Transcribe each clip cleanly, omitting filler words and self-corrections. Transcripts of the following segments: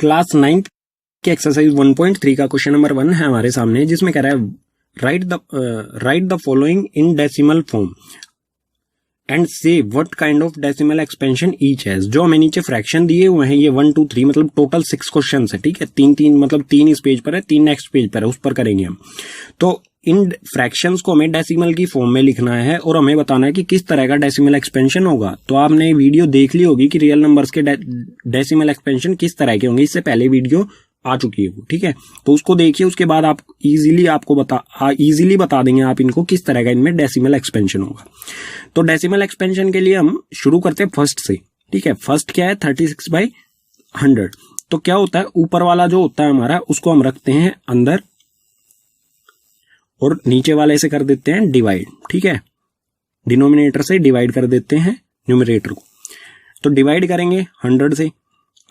Class 9th के exercise 1.3 का question number 1 है हमारे सामने, जिसमें कह रहा है write the following in decimal form and say what kind of decimal expansion each has. जो हमें नीचे फ्रैक्शन दिए हुए हैं ये 1 2 3 मतलब टोटल 6 क्वेश्चन है, ठीक है। 3 मतलब 3 इस पेज पर है, 3 नेक्स्ट पेज पर है, उस पर करेंगे हम। तो इन फ्रैक्शंस को हमें डेसिमल की फॉर्म में लिखना है और हमें बताना है कि किस तरह का डेसिमल एक्सपेंशन होगा। तो आपने वीडियो देख ली होगी कि रियल नंबर्स के डेसिमल एक्सपेंशन किस तरह के होंगे, इससे पहले वीडियो आ चुकी है वो, ठीक है। तो उसको देखिए, उसके बाद आप इजीली बता देंगे आप इनको किस तरह का इनमें डेसिमल एक्सपेंशन होगा। तो डेसिमल एक्सपेंशन के लिए हम शुरू करते हैं फर्स्ट से, ठीक है। फर्स्ट क्या है 36/100। तो क्या होता है, ऊपर वाला जो होता है हमारा उसको हम रखते हैं अंदर और नीचे वाले से कर देते हैं डिवाइड, ठीक है। डिनोमिनेटर से डिवाइड कर देते हैं न्यूमरेटर को। तो डिवाइड करेंगे 100 से,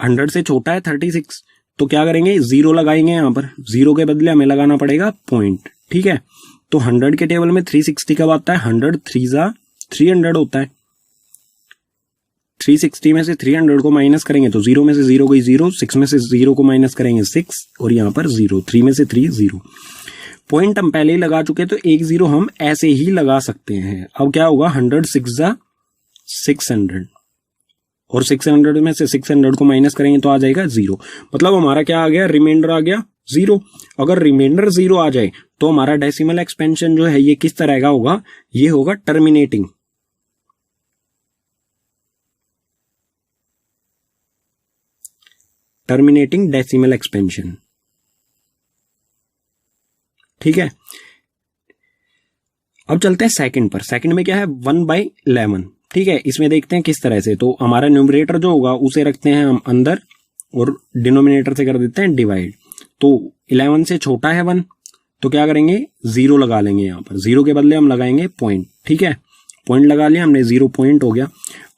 100 से छोटा है 36, तो क्या करेंगे 0 लगाएंगे यहां पर। 0 के बदले हमें लगाना पड़ेगा पॉइंट, ठीक है। तो 100 के टेबल में 360 कब आता है, 100 3 300 होता है। 360 में से 300 को माइनस करेंगे तो 0 में से 0 गई 0, 6 में से 0 को माइनस करेंगे 6 और यहां पर 0, 3 में से 3 0। पॉइंट हम पहले ही लगा चुके, तो एक 0 हम ऐसे ही लगा सकते हैं। अब क्या होगा 100 6 600 और 600 में से 600 को माइनस करेंगे तो आ जाएगा 0। मतलब हमारा क्या आ गया, रिमाइंडर आ गया 0। अगर रिमाइंडर 0 आ जाए तो हमारा डेसिमल एक्सपेंशन जो है ये किस तरह का होगा, ये होगा टर्मिनेटिंग डेसिमल एक्सपेंशन, ठीक है। अब चलते हैं सेकंड पर। सेकंड में क्या है 1/11, ठीक है। इसमें देखते हैं किस तरह से। तो हमारा न्यूमरेटर जो होगा उसे रखते हैं हम अंदर और डिनोमिनेटर से कर देते हैं डिवाइड। तो 11 से छोटा है 1, तो क्या करेंगे 0 लगा लेंगे यहां पर। 0 के बदले हम लगाएंगे पॉइंट, ठीक है। पॉइंट लगा लिया हमने, 0 पॉइंट हो गया।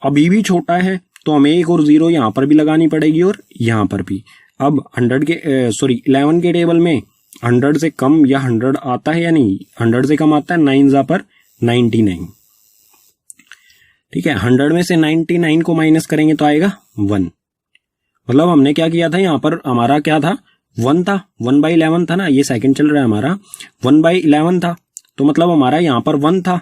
अभी भी छोटा है तो हमें एक और 0 यहां पर भी लगानी पड़ेगी और यहां पर भी। अब 11 के टेबल में 100 से कम या 100 आता है या नहीं, 100 से कम आता है, 9 पर 99, ठीक है। 100 में से 99 को माइनस करेंगे तो आएगा 1। मतलब हमने क्या किया था, यहां पर हमारा क्या था 1 था, 1/11 था ना, ये सेकंड चल रहा है हमारा, 1/11 था। तो मतलब हमारा यहां पर 1 था,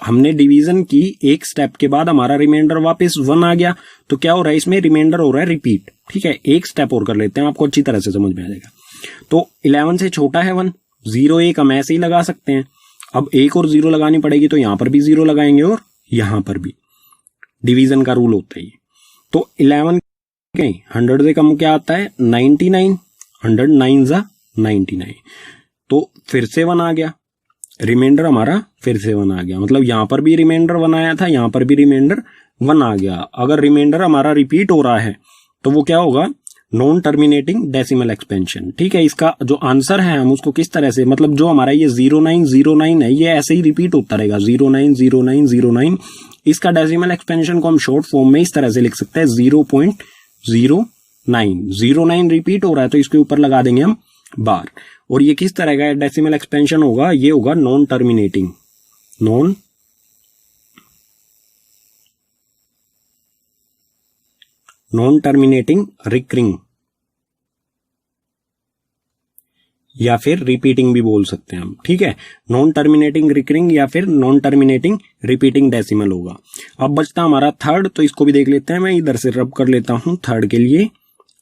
हमने डिवीजन की, एक स्टेप के बाद हमारा रिमाइंडर वापस 1 आ गया। तो क्या हो रहा है इसमें, रिमाइंडर हो रहा है रिपीट, ठीक है। एक स्टेप और कर लेते हैं, आपको अच्छी तरह से समझ में आ जाएगा। तो 11 से छोटा है 1, 0 1 हम ऐसे ही लगा सकते हैं। अब एक और 0 लगानी पड़ेगी, तो यहां पर भी 0 लगाएंगे और यहां पर भी। डिवीजन का रूल होता है ये। तो 11 100 से कम क्या आता है 99, 100 9 99। तो फिर से 1 आ गया, रिमाइंडर हमारा फिर से 1 आ गया। मतलब यहां पर भी रिमाइंडर 1 आया था, यहां पर भी रिमाइंडर 1 आ गया। अगर रिमाइंडर हमारा रिपीट हो रहा है तो वो क्या होगा, नॉन टर्मिनेटिंग डेसिमल एक्सपेंशन, ठीक है। इसका जो आंसर है हम उसको किस तरह से, मतलब जो हमारा ये 0909 है ये ऐसे ही रिपीट होता रहेगा, 090909। इसका डेसिमल एक्सपेंशन को हम शॉर्ट फॉर्म में इस तरह से लिख सकते हैं 0.09। 09 रिपीट हो रहा है तो इसके ऊपर लगा देंगे हम बार। और ये किस तरह का डेसिमल एक्सपेंशन होगा, ये होगा नॉन टर्मिनेटिंग रिकरिंग, या फिर रिपीटिंग भी बोल सकते हैं हम, ठीक है। नॉन टर्मिनेटिंग रिकरिंग या फिर नॉन टर्मिनेटिंग रिपीटिंग डेसिमल होगा। अब बचता हमारा थर्ड, तो इसको भी देख लेते हैं। मैं इधर से रब कर लेता हूं थर्ड के लिए।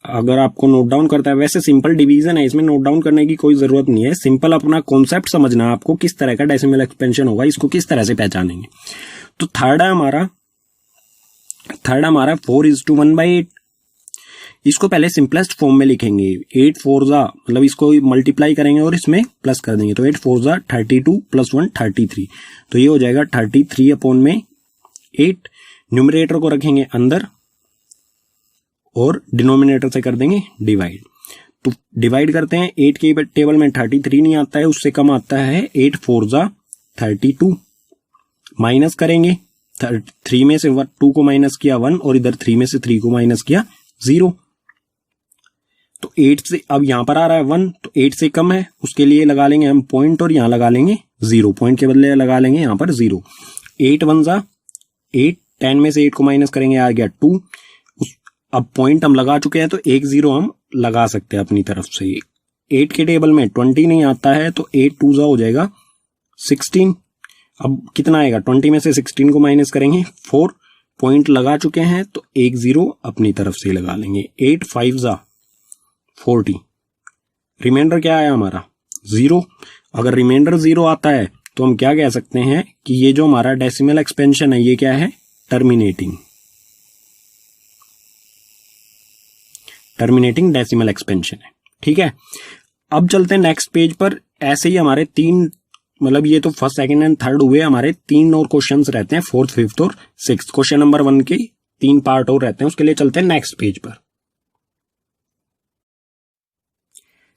अगर आपको नोट डाउन करता है, वैसे सिंपल डिवीजन है, इसमें नोट डाउन करने की कोई जरूरत नहीं है। सिंपल अपना कॉन्सेप्ट समझना है आपको, किस तरह का डेसिमल एक्सपेंशन होगा, इसको किस तरह से पहचानेंगे। तो थर्ड है हमारा 4:1/8। इसको पहले सिंपलेस्ट फॉर्म में लिखेंगे। 8 4 मतलब इसको मल्टीप्लाई करेंगे और इसमें प्लस कर देंगे। तो 8 4 32 + 1 33। तो ये हो जाएगा 33/8। न्यूमरेटर को रखेंगे अंदर और डिनोमिनेटर से कर देंगे डिवाइड। तो डिवाइड करते हैं, 8 के टेबल में 33 नहीं आता है, उससे कम आता है 8 4 32। माइनस करेंगे, 3 में से 2 को माइनस किया 1 और इधर 3 में से 3 को माइनस किया 0। तो 8 से, अब यहां पर आ रहा है 1, तो 8 से कम है, उसके लिए लगा लेंगे हम पॉइंट और यहां लगा लेंगे 0। पॉइंट के बदले लगा लेंगे यहां पर 0। 8 1 8, 10 में से 8 को माइनस करेंगे आ गया 2। अब पॉइंट हम लगा चुके हैं तो 1 0 हम लगा सकते हैं अपनी तरफ से। 8 के टेबल में 20 नहीं आता है तो 8 2 हो जाएगा 16। अब कितना आएगा, 20 में से 16 को माइनस करेंगे 4, पॉइंट लगा चुके हैं तो 1 0 अपनी तरफ से लगा लेंगे। 8 5 40, रिमाइंडर क्या आया हमारा 0। अगर रिमाइंडर 0 आता है तो हम क्या कह सकते हैं कि ये जो हमारा डेसिमल एक्सपेंशन है ये क्या है, टर्मिनेटिंग डेसिमल एक्सपेंशन है। ठीक है, अब चलते हैं नेक्स्ट पेज पर। ऐसे ही हमारे 3, मतलब ये तो फर्स्ट सेकंड एंड थर्ड हुए, हमारे 3 और क्वेश्चंस रहते हैं, 4th 5th और 6th। क्वेश्चन नंबर 1 के 3 पार्ट और रहते हैं, उसके लिए चलते हैं नेक्स्ट पेज पर।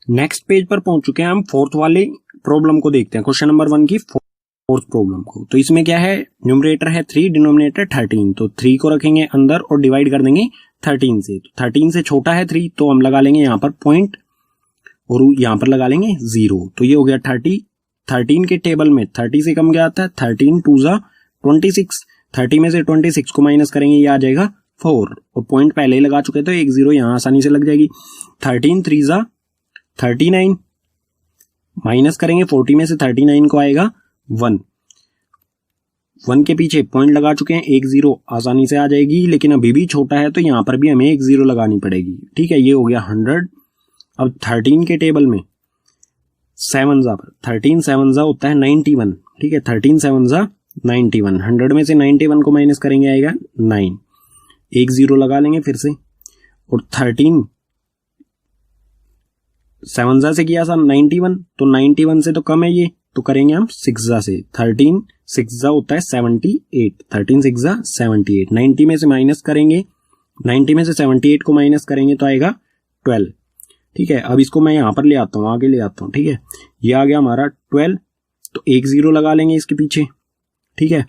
नेक्स्ट पेज पर पहुंच चुके हैं हम, 4th वाले प्रॉब्लम को देखते हैं, क्वेश्चन नंबर 1 की 4th प्रॉब्लम को। तो इसमें क्या है, न्यूमरेटर है 3, डिनोमिनेटर 13, तो 3 को रखेंगे अंदर और डिवाइड कर देंगे 13 से। तो 13 से छोटा है 3, तो हम लगा लेंगे यहाँ पर पॉइंट और यहां पर लगा लेंगे 0। तो ये हो गया 30। 13 के टेबल में 30 से कम क्या आता है, 13 2 26। 30 में से 26 को माइनस करेंगे, ये आ जाएगा 4, और पॉइंट पहले ही लगा चुके तो 1 0 यहां आसानी से लग जाएगी। 13 3 39, माइनस करेंगे 40 में से 39 को आएगा 1। 1 के पीछे पॉइंट लगा चुके हैं, 1 0 आसानी से आ जाएगी, लेकिन अभी भी छोटा है तो यहां पर भी हमें 1 0 लगानी पड़ेगी। ठीक है, ये हो गया 100। अब 13 के टेबल में 7 पर 13 7 होता है 91। ठीक है, 13 7 91, 100 में से 91 को माइनस करेंगे आएगा 9, 1 0 लगा लेंगे फिर से। और 13 7 से किया था 91, तो 91 से तो कम है ये, तो करेंगे हम 6 से। 13 6 होता है 78, 13 6 78, 90 में से माइनस करेंगे, 90 में से 78 को माइनस करेंगे तो आएगा 12। ठीक है, अब इसको मैं यहां पर ले आता हूं, आगे ले आता हूं। ठीक है, ये आ गया हमारा 12, तो 1 0 लगा लेंगे इसके पीछे। ठीक है,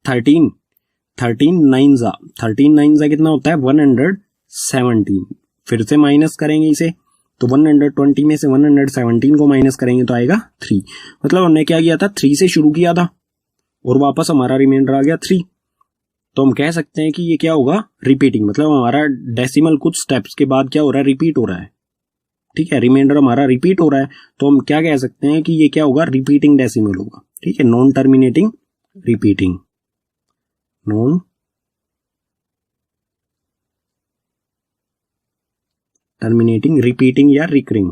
13 9 कितना होता है 117, फिर से माइनस करेंगे इसे, तो 120 में से 117 को माइनस करेंगे तो आएगा 3। मतलब हमने क्या किया था, 3 से शुरू किया था और वापस हमारा रिमाइंडर आ गया 3। तो हम कह सकते हैं कि ये क्या होगा, रिपीटिंग, मतलब हमारा डेसिमल कुछ स्टेप्स के बाद क्या हो रहा है, रिपीट हो रहा है। ठीक है, रिमाइंडर हमारा रिपीट हो रहा है, तो हम क्या कह सकते हैं कि ये क्या होगा, रिपीटिंग डेसिमल होगा। ठीक है, non terminating repeating, non terminating repeating या रिकरिंग।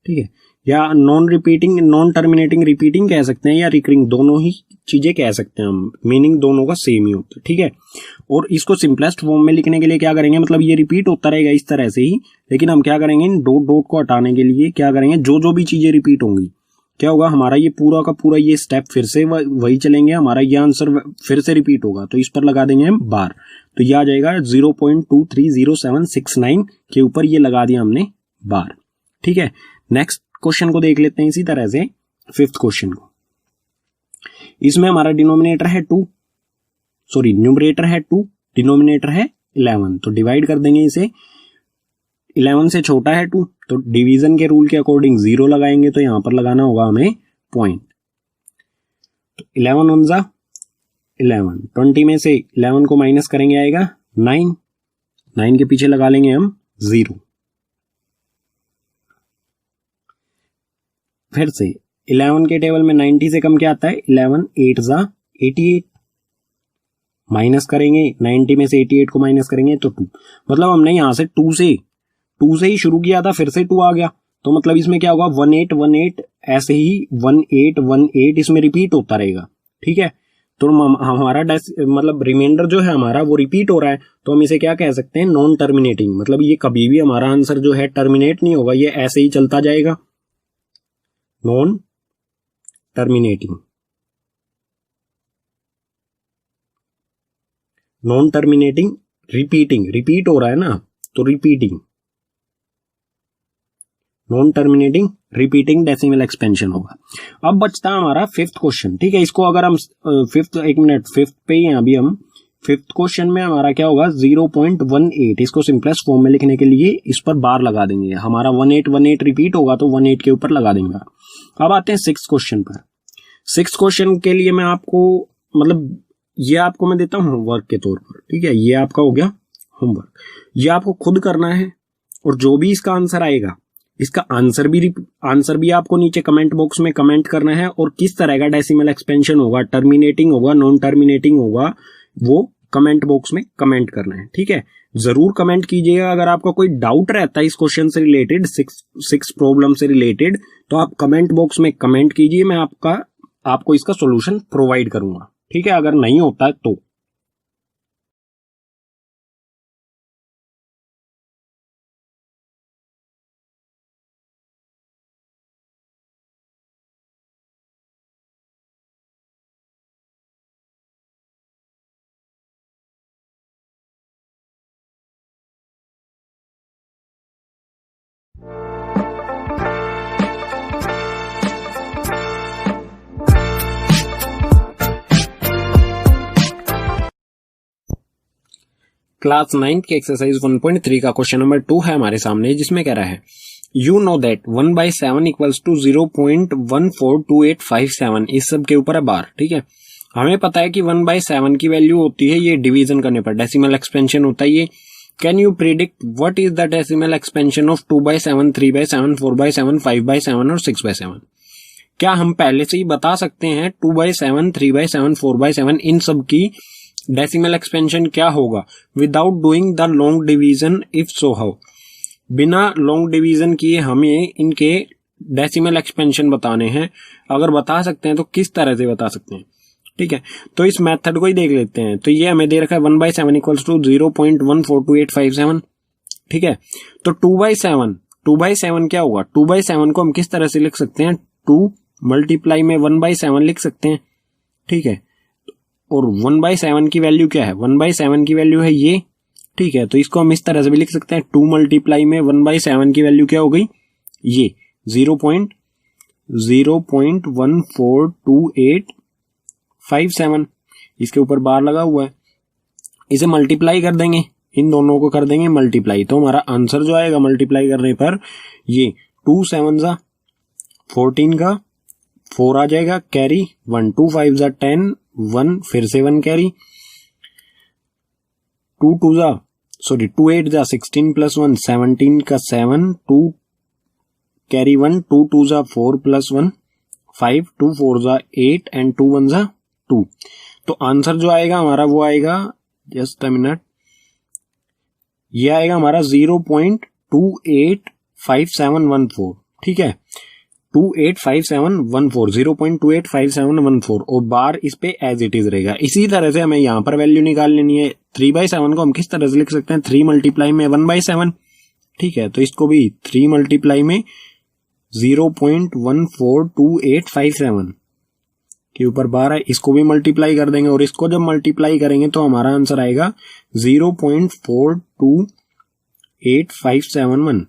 ठीक है, या non repeating, non terminating repeating कह सकते हैं, या रिकरिंग, दोनों ही चीजें कह सकते हैं हम, मीनिंग दोनों का सेम ही होता है। ठीक है, और इसको सिंपलेस्ट फॉर्म में लिखने के लिए क्या करेंगे, मतलब ये रिपीट होता रहेगा इस तरह से ही, लेकिन हम क्या करेंगे, इन डॉट डॉट को हटाने के लिए क्या करेंगे, जो भी चीजें रिपीट होंगी, क्या होगा, हमारा ये पूरा का पूरा ये स्टेप फिर से वही चलेंगे, हमारा ये आंसर फिर से रिपीट होगा, तो इस पर लगा देंगे हम बार, तो ये आ जाएगा 0.230769 के ऊपर ये लगा दिया हमने बार। ठीक है, नेक्स्ट क्वेश्चन को देख लेते हैं इसी तरह से, 5th क्वेश्चन को। इसमें हमारा डिनोमिनेटर है 2, सॉरी न्यूमरेटर है 2, डिनोमिनेटर है 11, तो डिवाइड कर देंगे इसे। 11 से छोटा है 2, तो डिवीजन के रूल के अकॉर्डिंग 0 लगाएंगे, तो यहां पर लगाना होगा हमें पॉइंट। तो 11 1 11, 20 में से 11 को माइनस करेंगे आएगा 9, 9 के पीछे लगा लेंगे हम 0। फिर से 11 के टेबल में 90 से कम क्या आता है, 11 8 88, माइनस करेंगे 90 में से 88 को माइनस करेंगे तो 2। मतलब हमने यहां से 2 से ही शुरू किया था, फिर से 2 आ गया, तो मतलब इसमें क्या होगा 1818, ऐसे ही 1818 इसमें रिपीट होता रहेगा। ठीक है, तो हमारा मतलब रिमाइंडर जो है हमारा वो रिपीट हो रहा है, तो हम इसे क्या कह सकते हैं, नॉन टर्मिनेटिंग, मतलब ये कभी भी हमारा आंसर जो है टर्मिनेट नहीं होगा, ये ऐसे ही चलता जाएगा, non terminating. Non terminating repeating, repeat हो रहा है ना, तो repeating, non terminating repeating decimal expansion होगा। अब बचता है हमारा 5th क्वेश्चन। ठीक है, इसको अगर हम 5th पे ही हैं अभी हम, 5th क्वेश्चन में हमारा क्या होगा 0.18, इसको सिंपलेस्ट फॉर्म में लिखने के लिए इस पर बार लगा देंगे, हमारा 1818 रिपीट होगा तो 18 के ऊपर लगा देंगे। अब आते हैं 6th क्वेश्चन पर। 6th क्वेश्चन के लिए मैं आपको मतलब ये आपको मैं देता हूँ होमवर्क के तौर पर, ठीक है, ये आपका हो गया होमवर्क, ये आपको खुद करना है। और जो भी इसका आंसर आएगा, इसका आंसर भी आपको नीचे कमेंट बॉक्स में कमेंट करना है, और किस तरह का डेसिमल एक्सपेंशन होगा, टर्मिनेटिंग होगा, नॉन टर्मिनेटिंग होगा, वो कमेंट बॉक्स में कमेंट करना है, ठीक है। जरूर कमेंट कीजिएगा। अगर आपका कोई डाउट रहता है इस क्वेश्चन से रिलेटेड, सिक्स प्रॉब्लम से रिलेटेड, तो आप कमेंट बॉक्स में कमेंट कीजिए, मैं आपको इसका सॉल्यूशन प्रोवाइड करूंगा, ठीक है, अगर नहीं होता है तो। क्लास 9 के एक्सरसाइज 1.3 का क्वेश्चन नंबर 2 है हमारे सामने, जिसमें कह रहा है you know that 1/7 equals to 0.142857। इस सब के ऊपर है बार, ठीक है। हमें पता है कि 1/7 की वैल्यू होती है ये डिवीजन करने पर, डेसिमल एक्सपेंशन होता है ये। Can you predict what is the decimal expansion of 2/7, 3/7, 4/7, 5/7 और 6/7? क्या हम पहले से ही बता सकते हैं 2/7, 3/7, 4/7 इन सब की डेसिमल एक्सपेंशन क्या होगा without doing the long division? If so how? बिना लॉन्ग डिवीजन किए हमें इनके डेसिमल एक्सपेंशन बताने हैं। अगर बता सकते हैं तो किस तरह से बता सकते हैं, ठीक है। तो इस मेथड को ही देख लेते हैं। तो ये हमें दे रखा है 1/7 इक्वल्स टू 0.142857, ठीक है। तो 2/7 क्या होगा? 2/7 को हम किस तरह से लिख सकते हैं? 2 मल्टीप्लाई में 1/7 लिख सकते हैं, ठीक है। और 1/7 की वैल्यू क्या है? 1/7 की वैल्यू है ये, ठीक है। तो इसको हम इस तरह से भी लिख सकते हैं, 2 मल्टीप्लाई में 1/7 की वैल्यू क्या हो गई? ये 0.142857। इसके ऊपर बार लगा हुआ है, इसे मल्टीप्लाई कर देंगे, इन दोनों को कर देंगे मल्टीप्लाई। तो हमारा आंसर जो आएगा मल्टीप्लाई करने पर, ये 2 7 जा 14 का 4 आ जाएगा, कैरी 1, 2 5 जा 10, 1 फिर से 1 कैरी, 2 8 जा 16 प्लस 1 17 का 7, 2 कैरी 1, 2 2 जा 4 प्लस 1 5, 2 4 जा 8 एंड 2 1 जा 2। तो आंसर जो आएगा हमारा वो आएगा, जस्ट अ मिनट, ये आएगा हमारा 0.285714, ठीक है। 285714, 0.285714, और बार इस पे एज इट इज रहेगा। इसी तरह से हमें यहां पर वैल्यू निकाल लेनी है। 3/7 को हम किस तरह से लिख सकते हैं? 3 मल्टीप्लाई में 1/7, ठीक है। तो इसको भी 3 मल्टीप्लाई में 0.142857 के ऊपर बार है, इसको भी मल्टीप्लाई कर देंगे, और इसको जब मल्टीप्लाई करेंगे तो हमारा आंसर आएगा 0.428571,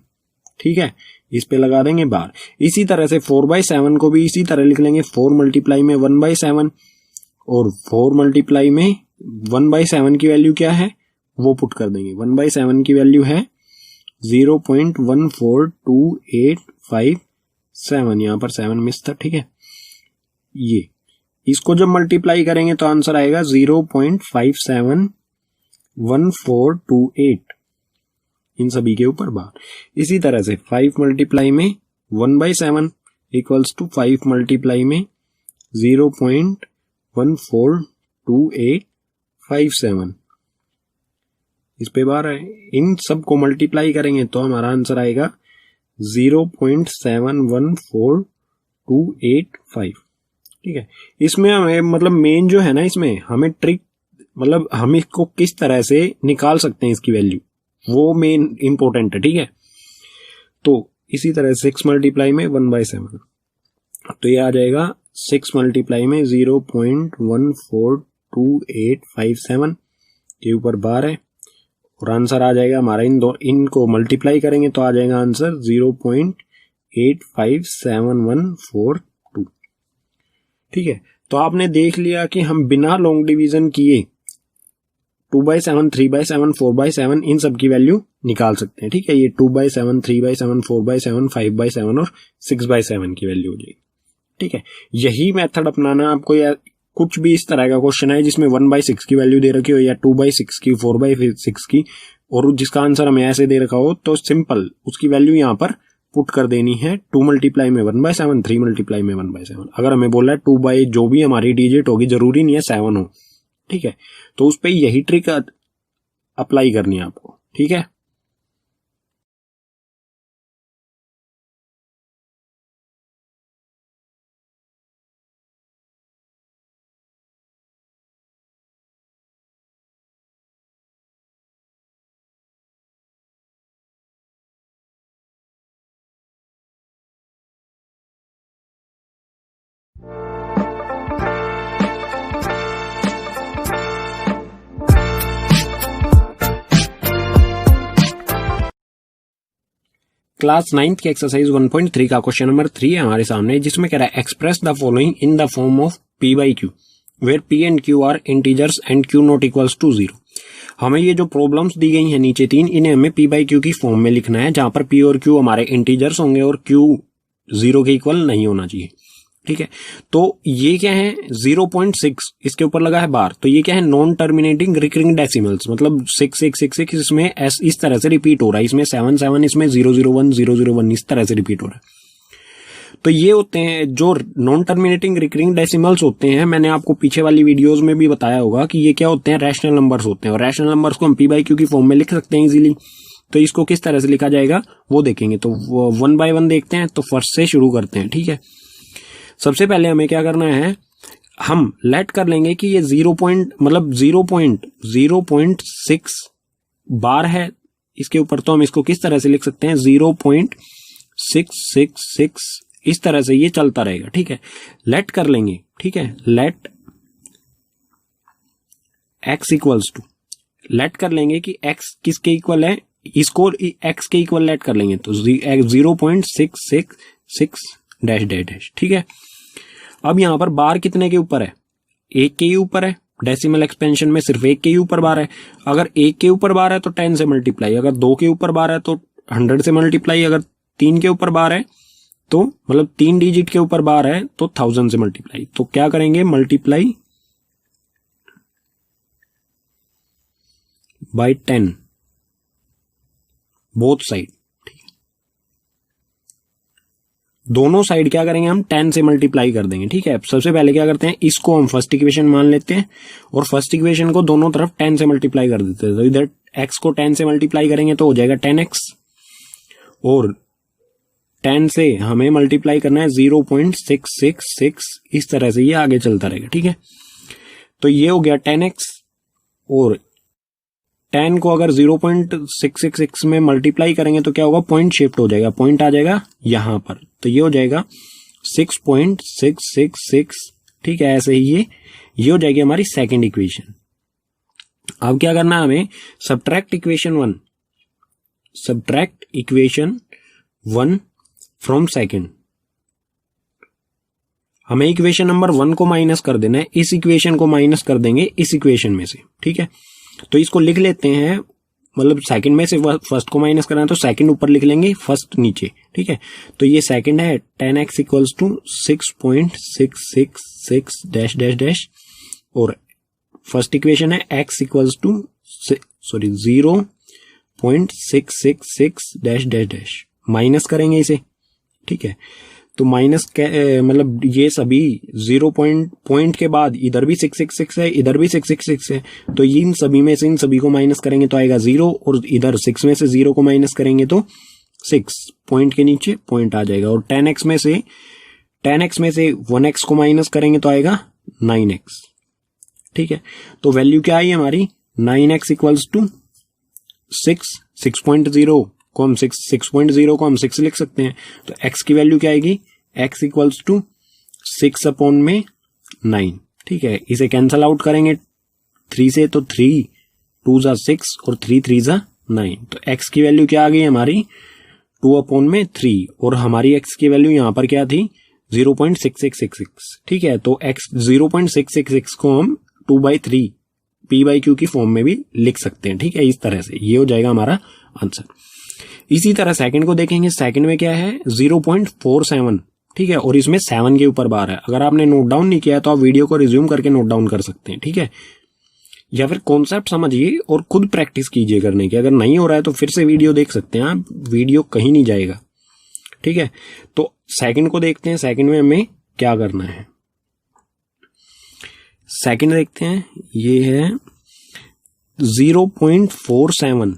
ठीक है। इस पे लगा देंगे बार। इसी तरह से 4/7 को भी इसी तरह लिख लेंगे, 4 मल्टीप्लाई में 1/7, और 4 मल्टीप्लाई में 1/7 की वैल्यू क्या है वो पुट कर देंगे। 1/7 की वैल्यू है 0.142857, यहां पर 7 मिस था, ठीक है। ये इसको जब मल्टीप्लाई करेंगे तो आंसर आएगा 0.571428, इन सभी के ऊपर बार। इसी तरह से 5 मल्टीप्लाई में 1/7 इक्वल्स टू 5 मल्टीप्लाई में 0.142857, इस पे बार है। इन सब को मल्टीप्लाई करेंगे तो हमारा आंसर आएगा 0.714285, ठीक है। इसमें हमें मतलब मेन जो है ना, इसमें हमें ट्रिक, मतलब हम इसको किस तरह से निकाल सकते हैं इसकी वैल्यू, वो मेन इंपॉर्टेंट है, ठीक है। तो इसी तरह 6 मल्टीप्लाई में 1/7, तो ये आ जाएगा 6 मल्टीप्लाई में 0.142857 के ऊपर बार है, और आंसर आ जाएगा हमारा, इनको मल्टीप्लाई करेंगे तो आ जाएगा आंसर 0.857142, ठीक है। तो आपने देख लिया कि हम बिना लॉन्ग डिवीजन किए 2/7, 3/7, 4/7 इन सब की वैल्यू निकाल सकते हैं, ठीक है। ये 2/7, 3/7, 4/7, 5/7 और 6/7 की वैल्यू हो जाएगी, ठीक है। यही मेथड अपनाना आपको, या कुछ भी इस तरह का क्वेश्चन है जिसमें 1/6 की वैल्यू दे रखी हो या 2/6 की, 4/6 की, और जिसका आंसर हमें ऐसे दे रखा हो, तो सिंपल उसकी वैल्यू यहाँ पर पुट कर देनी है। 2 मल्टीप्लाई में 1/7, 3 मल्टीप्लाई में 1/7। अगर हमें बोला है 2 बाई जो भी हमारी डिजिट होगी, जरूरी नहीं है 7 हो, ठीक है, तो उस पर यही ट्रिक अप्लाई करनी है आपको, ठीक है। क्लास 9th की एक्सरसाइज 1.3 का क्वेश्चन नंबर 3 है हमारे सामने, जिसमें कह रहा है express the following in the form of p by q where p and q are integers and q not equals to 0। हमें ये जो प्रॉब्लम्स दी गई हैं नीचे 3, इन्हें हमें p बाई क्यू की फॉर्म में लिखना है, जहां पर p और q हमारे इंटीजर्स होंगे और q 0 के इक्वल नहीं होना चाहिए, ठीक है। तो ये क्या है 0.6, इसके ऊपर लगा है बार, तो ये क्या है नॉन टर्मिनेटिंग रिकरिंग डेसिमल्स, मतलब 6666 इसमें इस तरह से रिपीट हो रहा है, इसमें 77, इसमें 001 001 इस तरह से रिपीट हो रहा है। तो ये होते हैं जो नॉन टर्मिनेटिंग रिकरिंग डेसिमल्स होते हैं। मैंने आपको पीछे वाली वीडियोस में भी बताया होगा कि ये क्या होते हैं, रैशनल नंबर्स होते हैं, और रैशनल नंबर्स को हम p बाई क्यू की फॉर्म में लिख सकते हैं इजीली। तो इसको किस तरह से लिखा जाएगा वो देखेंगे। तो 1 बाय 1 देखते हैं, तो फर्स्ट से शुरू करते हैं, ठीक है। सबसे पहले हमें क्या करना है, हम लेट कर लेंगे कि ये 0.6 बार है इसके ऊपर, तो हम इसको किस तरह से लिख सकते हैं 0.666 इस तरह से ये चलता रहेगा, ठीक है। लेट कर लेंगे, ठीक है, let x equals to, let कर लेंगे कि x किसके इक्वल है, इसको x के इक्वल लेट कर लेंगे, तो 0.666 डैश डैश डैश, ठीक है। अब यहां पर बार कितने के ऊपर है, 1 के ही ऊपर है, डेसिमल एक्सपेंशन में सिर्फ 1 के ही ऊपर बार है। अगर 1 के ऊपर बार है तो 10 से मल्टीप्लाई, अगर 2 के ऊपर बार है तो 100 से मल्टीप्लाई, अगर 3 के ऊपर बार है तो मतलब 3 डिजिट के ऊपर बार है तो 1000 से मल्टीप्लाई। तो क्या करेंगे, मल्टीप्लाई बाय 10 बोथ साइड, दोनों साइड क्या करेंगे हम 10 से मल्टीप्लाई कर देंगे, ठीक है। सबसे पहले क्या करते हैं, इसको हम फर्स्ट इक्वेशन मान लेते हैं और फर्स्ट इक्वेशन को दोनों तरफ 10 से मल्टीप्लाई कर देते हैं। तो इधर x को 10 से मल्टीप्लाई करेंगे तो हो जाएगा 10x, और 10 से हमें मल्टीप्लाई करना है 0.666, इस तरह से ये आगे चलता रहेगा, ठीक है। तो ये हो गया 10x, और 10 को अगर 0.666 में मल्टीप्लाई करेंगे तो क्या होगा, पॉइंट शिफ्ट हो जाएगा, पॉइंट आ जाएगा यहां पर, तो ये हो जाएगा 6.666, ठीक है। ऐसे ही ये हो जाएगी हमारी सेकंड इक्वेशन। अब क्या करना है हमें, सब्ट्रैक्ट इक्वेशन 1 फ्रॉम सेकंड। हमें इक्वेशन नंबर 1 को माइनस कर देना है, इस इक्वेशन को माइनस कर देंगे इस इक्वेशन में से, ठीक है। तो इसको लिख लेते हैं, मतलब सेकंड में से फर्स्ट को माइनस करना है तो सेकंड ऊपर लिख लेंगे, फर्स्ट नीचे, ठीक है। तो ये सेकंड है 10x equals to 6.666 dash dash dash, और फर्स्ट इक्वेशन है x equals to 0.666 dash dash dash, minus करेंगे इसे, ठीक है। तो माइनस मतलब ये सभी 0 पॉइंट के बाद इधर भी 666 है, इधर भी 666 है, तो इन सभी में से इन सभी को माइनस करेंगे तो आएगा 0, और इधर 6 में से 0 को माइनस करेंगे तो 6 पॉइंट के नीचे पॉइंट आ जाएगा, और 10x में से 1x को माइनस करेंगे तो आएगा 9x, ठीक है। तो वैल्यू क्या आई हमारी, 9x इक्वल्स टू 6.0 को हम 6.0 को हम 6 लिख सकते हैं, तो x की वैल्यू क्या आएगी, x इक्वल्स टू 6 अपॉन में 9, ठीक है। इसे कैंसल आउट करेंगे 3 से, तो 3 2 जा 6 और 3 3 जा 9, तो x की वैल्यू क्या आ गई हमारी 2 अपॉन में 3, और हमारी x की वैल्यू यहां पर क्या थी 0.6666, ठीक है। तो x 0.666 को हम 2/3 p बाई क्यू की फॉर्म में भी लिख सकते हैं, ठीक है। इस तरह से ये हो जाएगा हमारा आंसर। इसी तरह सेकंड को देखेंगे, सेकंड में क्या है 0.47 ठीक है, और इसमें 7 के ऊपर बार है। अगर आपने नोट डाउन नहीं किया है तो आप वीडियो को रिज्यूम करके नोट डाउन कर सकते हैं, ठीक है, या फिर कॉन्सेप्ट समझिए और खुद प्रैक्टिस कीजिए करने की। अगर नहीं हो रहा है तो फिर से वीडियो देख सकते हैं आप, वीडियो कहीं नहीं जाएगा, ठीक है। तो सेकंड को देखते हैं, सेकंड में हमें क्या करना है। सेकंड देखते हैं, ये है 0.47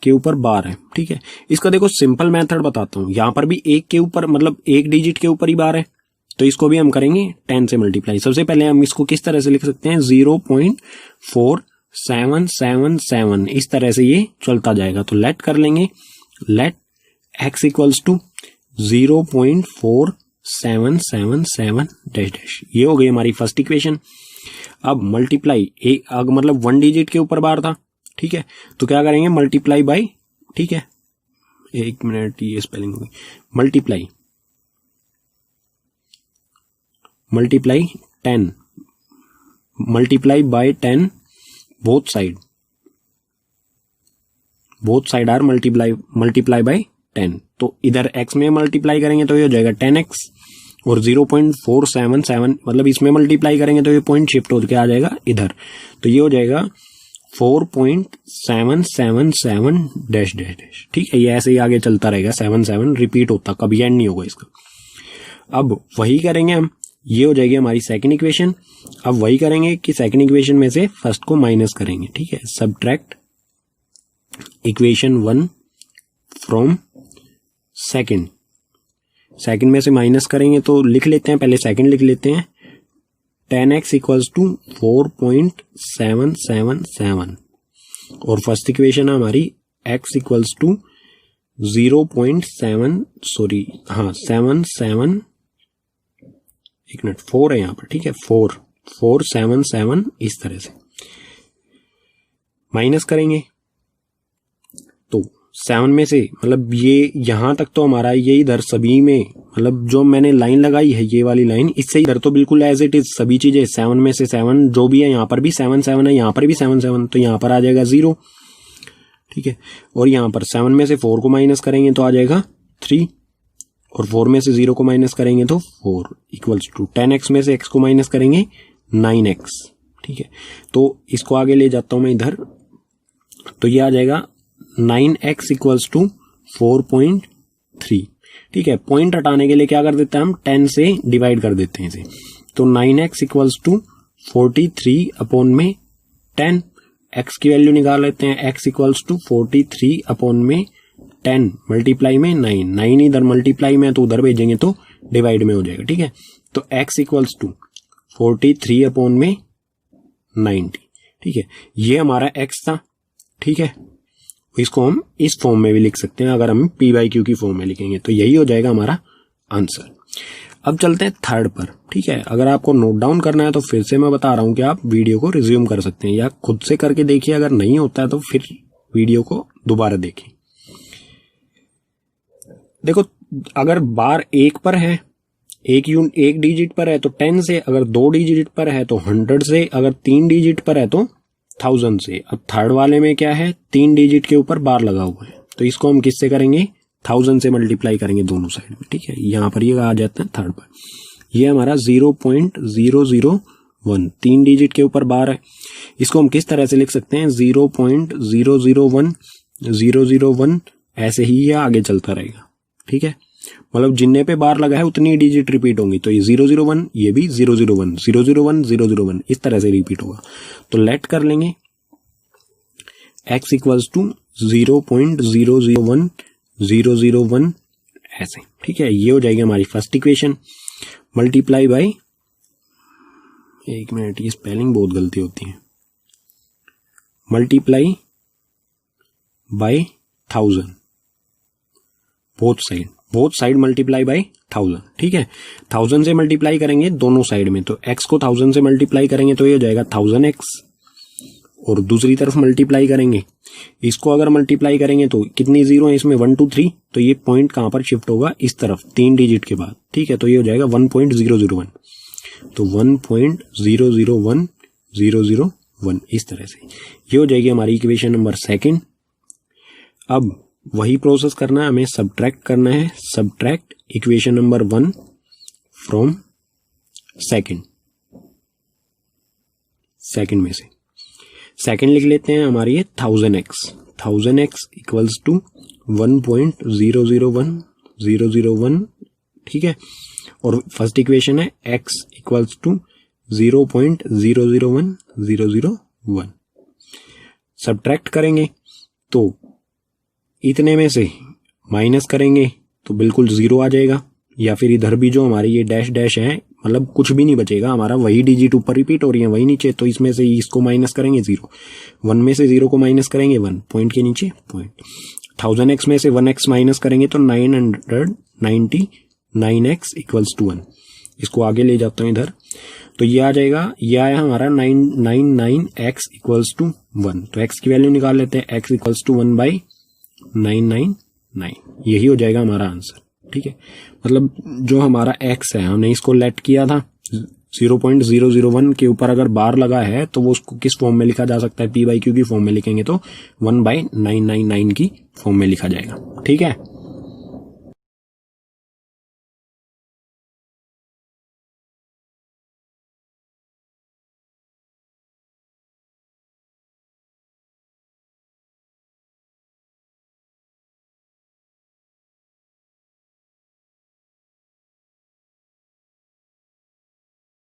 के ऊपर बार है, ठीक है। इसका देखो सिंपल मेथड बताता हूं, यहां पर भी एक के ऊपर मतलब एक डिजिट के ऊपर ही बार है, तो इसको भी हम करेंगे 10 से मल्टीप्लाई। सबसे पहले हम इसको किस तरह से लिख सकते हैं, 0.4777, इस तरह से ये चलता जाएगा। तो लेट कर लेंगे, let x equals to 0.4777 dash dash, ये हो गई हमारी फर्स्ट इक्वेशन। अब मल्टीप्लाई, एक मतलब 1 डिजिट के ऊपर बार था, ठीक है, तो क्या करेंगे, मल्टीप्लाई बाई, ठीक है, 1 मिनट ये स्पेलिंग हो गई, multiply 10, multiply by 10, both side are multiply by 10। तो इधर x में मल्टीप्लाई करेंगे तो ये हो जाएगा 10x, और 0.477 मतलब इसमें मल्टीप्लाई करेंगे तो ये पॉइंट शिफ्ट होकर आ जाएगा इधर, तो ये हो जाएगा 4.777 डैश डैश डैश, ठीक है। ये ऐसे ही आगे चलता रहेगा, 7 रिपीट होता, कभी एंड नहीं होगा इसका। अब वही करेंगे हम, ये हो जाएगी हमारी सेकंड इक्वेशन। अब वही करेंगे कि सेकंड इक्वेशन में से फर्स्ट को माइनस करेंगे, ठीक है, सब्ट्रैक्ट इक्वेशन 1 फ्रॉम सेकंड में से माइनस करेंगे तो लिख लेते हैं, पहले सेकंड लिख लेते हैं, 10x इक्वल्स टू 4.777, और फर्स्ट इक्वेशन है हमारी x इक्वल्स टू 77 एक मिनट 4 है यहाँ पर, ठीक है, 477 इस तरह से माइनस करेंगे। तो 7 में से मतलब ये यहां तक तो हमारा ये इधर सभी में मतलब जो मैंने लाइन लगाई है ये वाली लाइन, इससे इधर तो बिल्कुल एज इट इज सभी चीजें 7 में से 7 जो भी है, यहाँ पर भी 7 है, यहाँ पर भी 7 तो यहाँ पर आ जाएगा 0, ठीक है। और यहाँ पर 7 में से 4 को माइनस करेंगे तो आ जाएगा 3, और 4 में से 0 को माइनस करेंगे तो 4 इक्वल्स टू 10x में से x को माइनस करेंगे 9x, ठीक है। तो इसको आगे ले जाता हूं मैं इधर, तो ये आ जाएगा 9x इक्वल्स टू 4.3, ठीक है। पॉइंट हटाने के लिए क्या कर देते हैं हम, 10 से डिवाइड कर देते हैं इसे, तो 9x इक्वल्स टू 43 अपॉन में 10, x की वैल्यू निकाल लेते हैं, x इक्वल्स टू 43 अपॉन में 10 मल्टीप्लाई में 9 इधर मल्टीप्लाई में तो उधर भेजेंगे तो डिवाइड में हो जाएगा, ठीक है। तो x इक्वल्स टू 43 अपॉन में 90, ठीक है, ये हमारा x था, ठीक है। इसको हम इस फॉर्म में भी लिख सकते हैं, अगर हम p/q की फॉर्म में लिखेंगे तो यही हो जाएगा हमारा आंसर। अब चलते हैं थर्ड पर, ठीक है। अगर आपको नोट डाउन करना है तो फिर से मैं बता रहा हूं कि आप वीडियो को रिज्यूम कर सकते हैं या खुद से करके देखिए, अगर नहीं होता है तो फिर वीडियो को दोबारा देखें। देखो अगर बार 1 पर है, एक डिजिट पर है तो 10 से, अगर 2 डिजिट पर है तो 100 से, अगर 3 डिजिट पर है तो 1000 से। अब थर्ड वाले में क्या है, 3 डिजिट के ऊपर बार लगा हुआ है, तो इसको हम किससे करेंगे, 1000 से मल्टीप्लाई करेंगे दोनों साइड में, ठीक है। यहां पर ये आ जाता है थर्ड पर, ये हमारा 0.001 3 डिजिट के ऊपर बार है, इसको हम किस तरह से लिख सकते हैं, 0.001 ऐसे ही ये आगे चलता रहेगा, ठीक है। मतलब जिन्ने पे बार लगा है उतनी डिजिट रिपीट होंगी, तो ये 001, ये भी 001 001 001 इस तरह से रिपीट होगा। तो लेट कर लेंगे x इक्वल्स टू 0.001 001 ऐसे, ठीक है। ये हो जाएगी हमारी फर्स्ट इक्वेशन, मल्टीप्लाई बाई, एक मिनट ये स्पेलिंग बहुत गलती होती है, multiply by 1000, both side multiply by 1000, ठीक है। 1000 से मल्टीप्लाई करेंगे दोनों साइड में, तो x को 1000 से मल्टीप्लाई करेंगे तो ये हो जाएगा 1000x, और दूसरी तरफ मल्टीप्लाई करेंगे, इसको अगर मल्टीप्लाई करेंगे तो कितनी जीरो है इसमें, 1 2 3, तो ये पॉइंट कहां पर शिफ्ट होगा, इस तरफ 3 डिजिट के बाद, ठीक है। तो ये हो जाएगा 1.001, तो 1.001 इस तरह से ये हो जाएगी हमारी इक्वेशन नंबर सेकंड। अब वही प्रोसेस करना है, हमें सब्ट्रैक्ट करना है, subtract equation number 1 from second में से सेकंड लिख लेते हैं, हमारी है 1000x इक्वल्स टू 1.001001, ठीक है। और फर्स्ट इक्वेशन है x इक्वल्स टू 0.001001। सब्ट्रैक्ट करेंगे तो इतने में से माइनस करेंगे तो बिल्कुल 0 आ जाएगा, या फिर इधर भी जो हमारी ये डैश डैश है मतलब कुछ भी नहीं बचेगा हमारा, वही डिजिट ऊपर रिपीट हो रही है वही नीचे, तो इसमें से इसको माइनस करेंगे 0, 1 में से 0 को माइनस करेंगे 1, पॉइंट के नीचे पॉइंट। 1000x में से 1x माइनस करेंगे तो 999x इक्वल्स टू 1। इसको आगे ले जाता हूं इधर, तो ये आ जाएगा, ये आया हमारा 999x इक्वल्स टू 1। तो x की वैल्यू निकाल लेते हैं, x इक्वल्स टू 1/999, यही हो जाएगा हमारा आंसर, ठीक है। मतलब जो हमारा x है हमने इसको लेट किया था 0.001 के ऊपर अगर बार लगा है तो वो उसको किस फॉर्म में लिखा जा सकता है, p/q की फॉर्म में लिखेंगे तो 1/999 की फॉर्म में लिखा जाएगा, ठीक है।